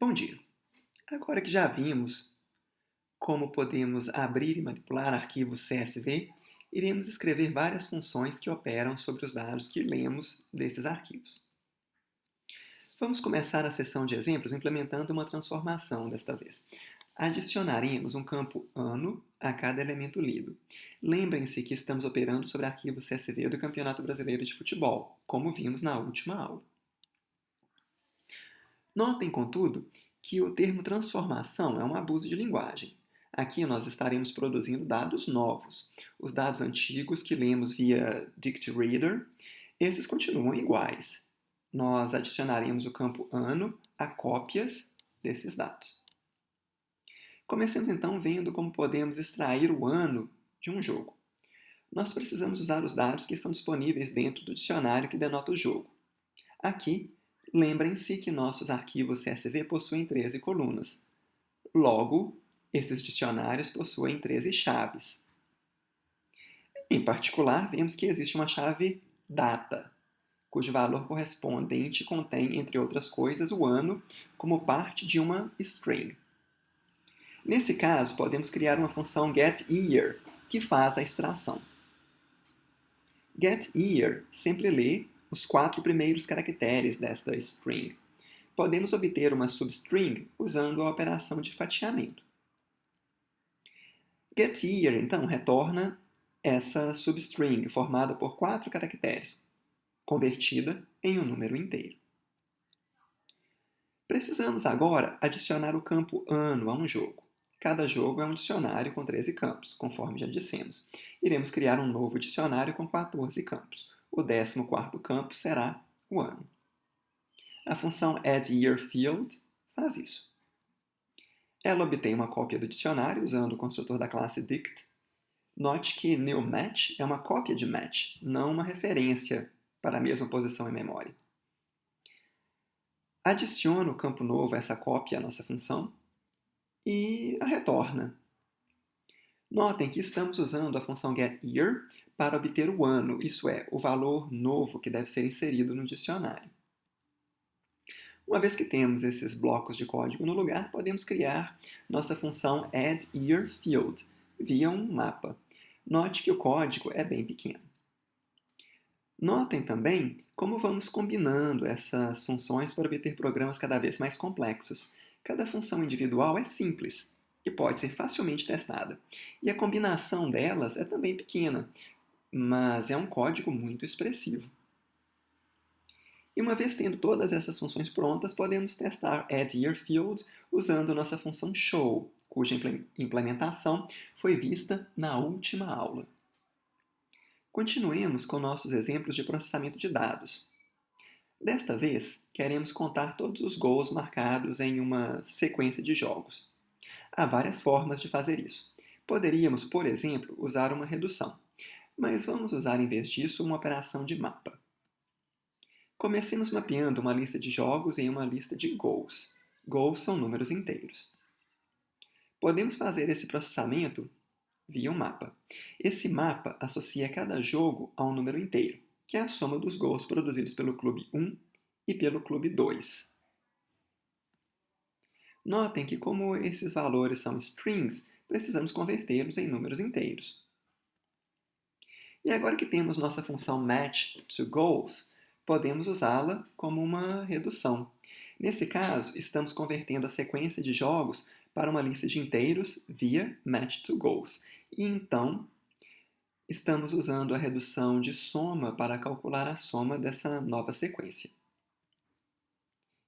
Bom dia! Agora que já vimos como podemos abrir e manipular arquivos CSV, iremos escrever várias funções que operam sobre os dados que lemos desses arquivos. Vamos começar a sessão de exemplos implementando uma transformação desta vez. Adicionaremos um campo ano a cada elemento lido. Lembrem-se que estamos operando sobre arquivos CSV do Campeonato Brasileiro de Futebol, como vimos na última aula. Notem, contudo, que o termo transformação é um abuso de linguagem. Aqui nós estaremos produzindo dados novos. Os dados antigos que lemos via DictReader, esses continuam iguais. Nós adicionaremos o campo ano a cópias desses dados. Comecemos então vendo como podemos extrair o ano de um jogo. Nós precisamos usar os dados que estão disponíveis dentro do dicionário que denota o jogo. Aqui, lembrem-se que nossos arquivos CSV possuem 13 colunas. Logo, esses dicionários possuem 13 chaves. Em particular, vemos que existe uma chave data, cujo valor correspondente contém, entre outras coisas, o ano como parte de uma string. Nesse caso, podemos criar uma função getYear, que faz a extração. getYear sempre lê os 4 primeiros caracteres desta string. Podemos obter uma substring usando a operação de fatiamento. getYear, então, retorna essa substring formada por 4 caracteres, convertida em um número inteiro. Precisamos agora adicionar o campo ano a um jogo. Cada jogo é um dicionário com 13 campos, conforme já dissemos. Iremos criar um novo dicionário com 14 campos. O 14º campo será o ano. A função addYearField faz isso. Ela obtém uma cópia do dicionário usando o construtor da classe dict. Note que newMatch é uma cópia de match, não uma referência para a mesma posição em memória. Adiciona o campo novo a essa cópia à nossa função e a retorna. Notem que estamos usando a função getYear para obter o ano, isso é, o valor novo que deve ser inserido no dicionário. Uma vez que temos esses blocos de código no lugar, podemos criar nossa função addYearField via um mapa. Note que o código é bem pequeno. Notem também como vamos combinando essas funções para obter programas cada vez mais complexos. Cada função individual é simples e pode ser facilmente testada. E a combinação delas é também pequena, mas é um código muito expressivo. E uma vez tendo todas essas funções prontas, podemos testar addYearField usando nossa função show, cuja implementação foi vista na última aula. Continuemos com nossos exemplos de processamento de dados. Desta vez, queremos contar todos os gols marcados em uma sequência de jogos. Há várias formas de fazer isso. Poderíamos, por exemplo, usar uma redução, mas vamos usar em vez disso uma operação de mapa. Comecemos mapeando uma lista de jogos em uma lista de gols. Gols são números inteiros. Podemos fazer esse processamento via um mapa. Esse mapa associa cada jogo a um número inteiro, que é a soma dos gols produzidos pelo clube 1 e pelo clube 2. Notem que, como esses valores são strings, precisamos convertê-los em números inteiros. E agora que temos nossa função matchToGoals, podemos usá-la como uma redução. Nesse caso, estamos convertendo a sequência de jogos para uma lista de inteiros via matchToGoals. E então, estamos usando a redução de soma para calcular a soma dessa nova sequência.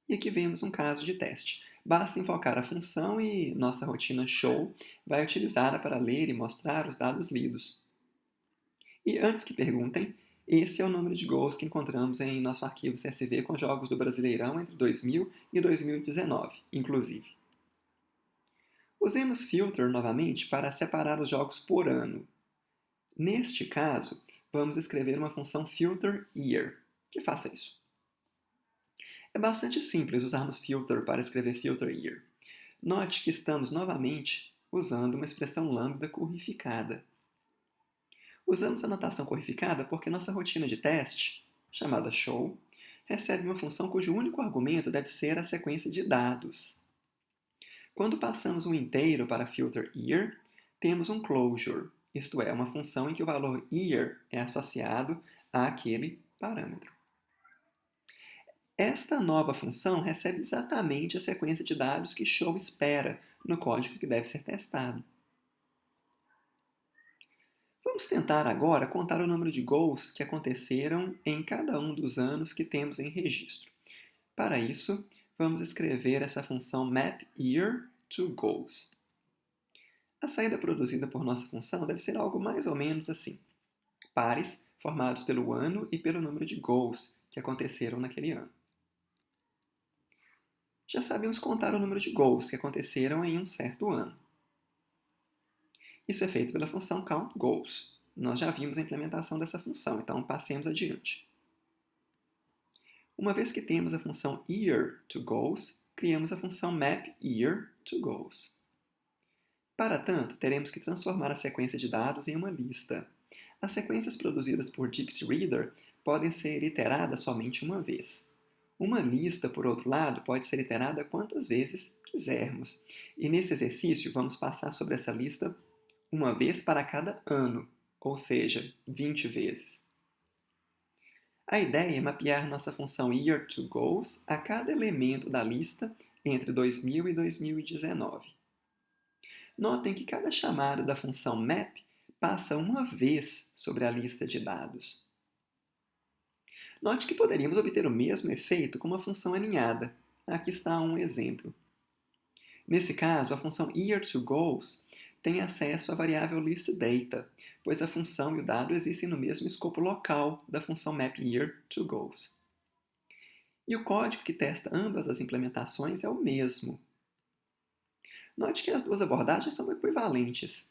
E aqui vemos um caso de teste. Basta invocar a função e nossa rotina show vai utilizá-la para ler e mostrar os dados lidos. E antes que perguntem, esse é o número de gols que encontramos em nosso arquivo CSV com jogos do Brasileirão entre 2000 e 2019, inclusive. Usemos filter novamente para separar os jogos por ano. Neste caso, vamos escrever uma função filterYear, que faça isso. É bastante simples usarmos filter para escrever filterYear. Note que estamos novamente usando uma expressão lambda currificada. Usamos a notação currificada porque nossa rotina de teste, chamada show, recebe uma função cujo único argumento deve ser a sequência de dados. Quando passamos um inteiro para filter year, temos um closure, isto é, uma função em que o valor year é associado àquele parâmetro. Esta nova função recebe exatamente a sequência de dados que show espera no código que deve ser testado. Vamos tentar agora contar o número de gols que aconteceram em cada um dos anos que temos em registro. Para isso, vamos escrever essa função mapYear2Goals. A saída produzida por nossa função deve ser algo mais ou menos assim: pares formados pelo ano e pelo número de gols que aconteceram naquele ano. Já sabemos contar o número de gols que aconteceram em um certo ano. Isso é feito pela função countGoals. Nós já vimos a implementação dessa função, então passemos adiante. Uma vez que temos a função year2goals, criamos a função mapYear2goals. Para tanto, teremos que transformar a sequência de dados em uma lista. As sequências produzidas por DictReader podem ser iteradas somente uma vez. Uma lista, por outro lado, pode ser iterada quantas vezes quisermos. E nesse exercício, vamos passar sobre essa lista uma vez para cada ano, ou seja, 20 vezes. A ideia é mapear nossa função year2goals a cada elemento da lista entre 2000 e 2019. Notem que cada chamada da função map passa uma vez sobre a lista de dados. Note que poderíamos obter o mesmo efeito com uma função aninhada. Aqui está um exemplo. Nesse caso, a função year2goals tem acesso à variável listData, pois a função e o dado existem no mesmo escopo local da função mapYear2Goals. E o código que testa ambas as implementações é o mesmo. Note que as duas abordagens são equivalentes.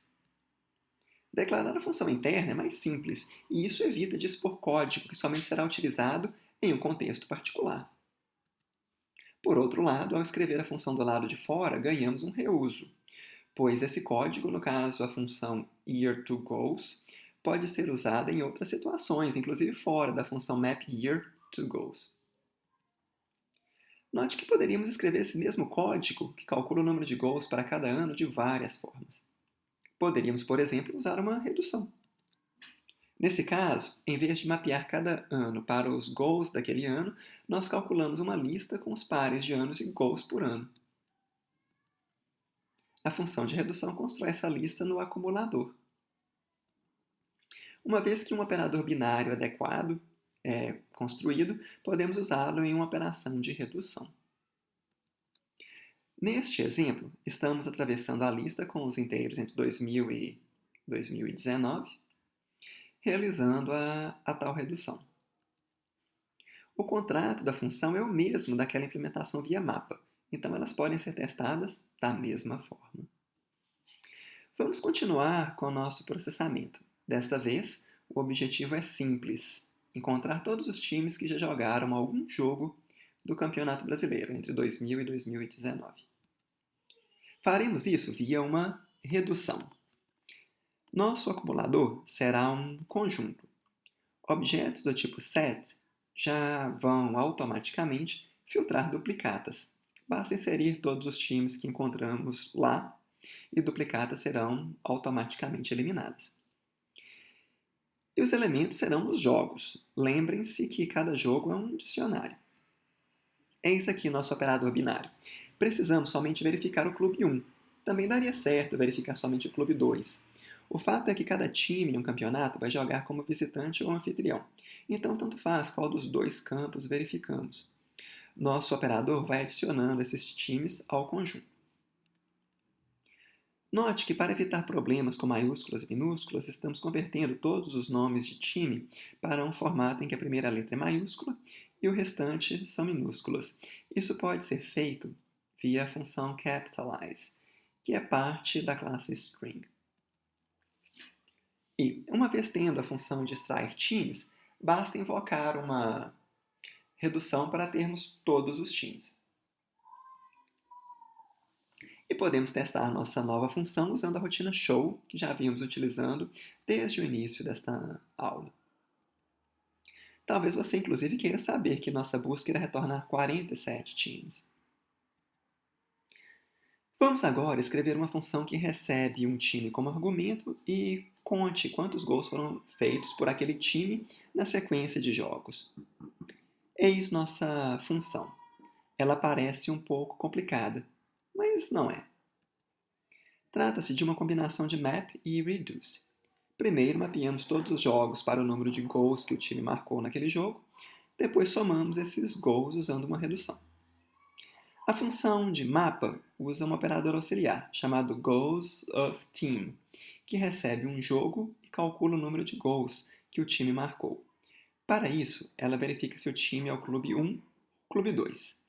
Declarar a função interna é mais simples, e isso evita de expor código que somente será utilizado em um contexto particular. Por outro lado, ao escrever a função do lado de fora, ganhamos um reuso, pois esse código, no caso a função year2goals, pode ser usada em outras situações, inclusive fora da função mapYear2goals. Note que poderíamos escrever esse mesmo código, que calcula o número de goals para cada ano, de várias formas. Poderíamos, por exemplo, usar uma redução. Nesse caso, em vez de mapear cada ano para os goals daquele ano, nós calculamos uma lista com os pares de anos e goals por ano. A função de redução constrói essa lista no acumulador. Uma vez que um operador binário adequado é construído, podemos usá-lo em uma operação de redução. Neste exemplo, estamos atravessando a lista com os inteiros entre 2000 e 2019, realizando a tal redução. O contrato da função é o mesmo daquela implementação via mapa, então elas podem ser testadas da mesma forma. Vamos continuar com o nosso processamento. Desta vez, o objetivo é simples: encontrar todos os times que já jogaram algum jogo do Campeonato Brasileiro entre 2000 e 2019. Faremos isso via uma redução. Nosso acumulador será um conjunto. Objetos do tipo set já vão automaticamente filtrar duplicatas. Basta inserir todos os times que encontramos lá e duplicatas serão automaticamente eliminadas. E os elementos serão os jogos. Lembrem-se que cada jogo é um dicionário. Eis aqui nosso operador binário. Precisamos somente verificar o clube 1. Também daria certo verificar somente o clube 2. O fato é que cada time em um campeonato vai jogar como visitante ou anfitrião. Então, tanto faz qual dos dois campos verificamos. Nosso operador vai adicionando esses times ao conjunto. Note que, para evitar problemas com maiúsculas e minúsculas, estamos convertendo todos os nomes de time para um formato em que a primeira letra é maiúscula e o restante são minúsculas. Isso pode ser feito via a função capitalize, que é parte da classe string. E, uma vez tendo a função de extrair times, basta invocar uma redução para termos todos os times. E podemos testar nossa nova função usando a rotina show, que já vimos utilizando desde o início desta aula. Talvez você, inclusive, queira saber que nossa busca irá retornar 47 times. Vamos agora escrever uma função que recebe um time como argumento e conte quantos gols foram feitos por aquele time na sequência de jogos. Eis nossa função. Ela parece um pouco complicada, mas não é. Trata-se de uma combinação de map e reduce. Primeiro mapeamos todos os jogos para o número de gols que o time marcou naquele jogo, depois somamos esses gols usando uma redução. A função de mapa usa um operador auxiliar, chamado goals_of_team, que recebe um jogo e calcula o número de gols que o time marcou. Para isso, ela verifica se o time é o clube 1 ou clube 2.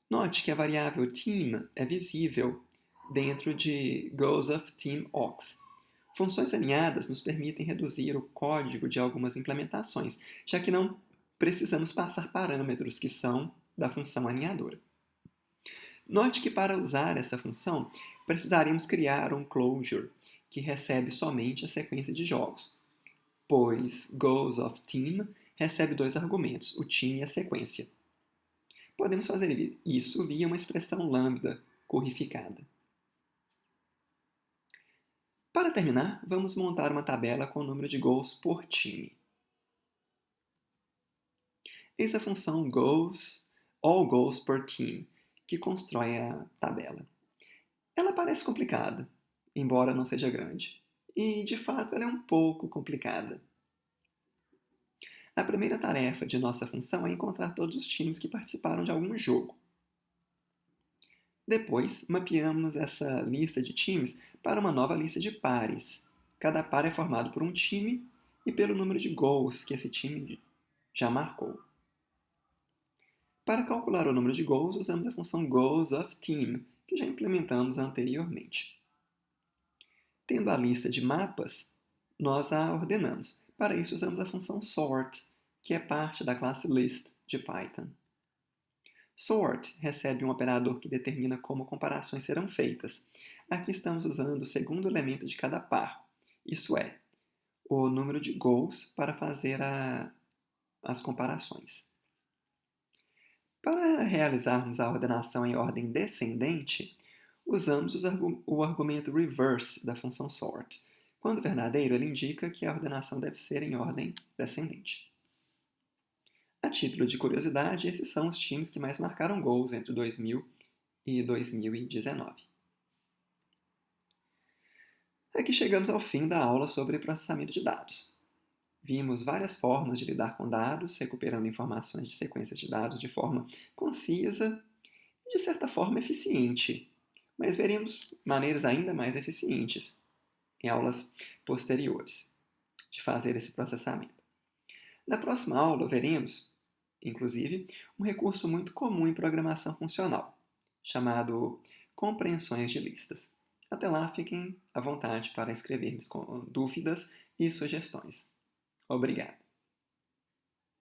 Note que a variável team é visível dentro de goals_of_team_aux. Funções alinhadas nos permitem reduzir o código de algumas implementações, já que não precisamos passar parâmetros que são da função alinhadora. Note que para usar essa função, precisaríamos criar um closure, que recebe somente a sequência de jogos, pois goals_of_team recebe dois argumentos, o time e a sequência. Podemos fazer isso via uma expressão lambda corrificada. Para terminar, vamos montar uma tabela com o número de gols por time. Eis a função all goals per team, que constrói a tabela. Ela parece complicada, embora não seja grande, e de fato ela é um pouco complicada. A primeira tarefa de nossa função é encontrar todos os times que participaram de algum jogo. Depois, mapeamos essa lista de times para uma nova lista de pares. Cada par é formado por um time e pelo número de gols que esse time já marcou. Para calcular o número de gols, usamos a função goals_of_team, que já implementamos anteriormente. Tendo a lista de mapas, nós a ordenamos. Para isso, usamos a função sort, que é parte da classe list de Python. Sort recebe um operador que determina como comparações serão feitas. Aqui estamos usando o segundo elemento de cada par, isso é, o número de gols para fazer as comparações. Para realizarmos a ordenação em ordem descendente, usamos o argumento reverse da função sort. Quando verdadeiro, ele indica que a ordenação deve ser em ordem descendente. A título de curiosidade, esses são os times que mais marcaram gols entre 2000 e 2019. Aqui chegamos ao fim da aula sobre processamento de dados. Vimos várias formas de lidar com dados, recuperando informações de sequências de dados de forma concisa e, de certa forma, eficiente. Mas veremos maneiras ainda mais eficientes em aulas posteriores de fazer esse processamento. Na próxima aula, veremos, inclusive, um recurso muito comum em programação funcional, chamado compreensões de listas. Até lá, fiquem à vontade para escrevermos com dúvidas e sugestões. Obrigado.